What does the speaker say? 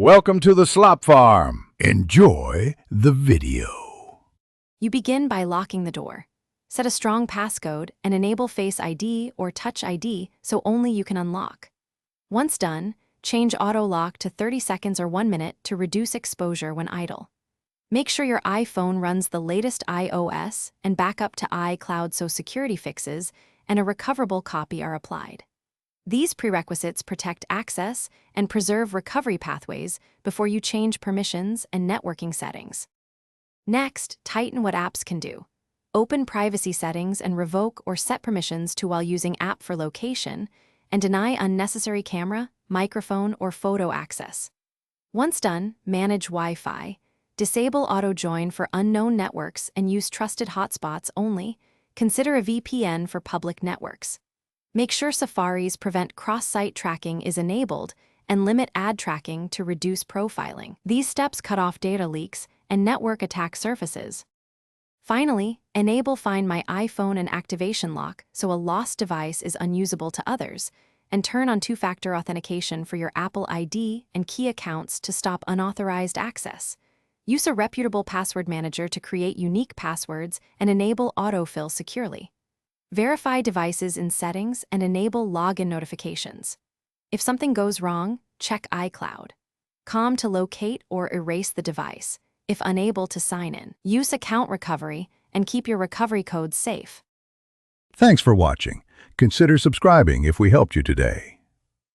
Welcome to the Slop Farm. Enjoy the video. You begin by locking the door. Set a strong passcode and enable Face ID or Touch ID so only you can unlock. Once done, change Auto Lock to 30 seconds or 1 minute to reduce exposure when idle. Make sure your iPhone runs the latest iOS and back up to iCloud so security fixes and a recoverable copy are applied. These prerequisites protect access and preserve recovery pathways before you change permissions and networking settings. Next, tighten what apps can do. Open privacy settings and revoke or set permissions to while using app for location, and deny unnecessary camera, microphone, or photo access. Once done, manage Wi-Fi. Disable auto-join for unknown networks and use trusted hotspots only. Consider a VPN for public networks. Make sure Safari's Prevent Cross-Site Tracking is enabled and limit ad tracking to reduce profiling. These steps cut off data leaks and network attack surfaces. Finally, enable Find My iPhone and Activation Lock so a lost device is unusable to others, and turn on two-factor authentication for your Apple ID and key accounts to stop unauthorized access. Use a reputable password manager to create unique passwords and enable autofill securely. Verify devices in Settings and enable login notifications. If something goes wrong, check iCloud. Com to locate or erase the device, if unable to sign in. Use account recovery and keep your recovery codes safe. Thanks for watching. Consider subscribing if we helped you today.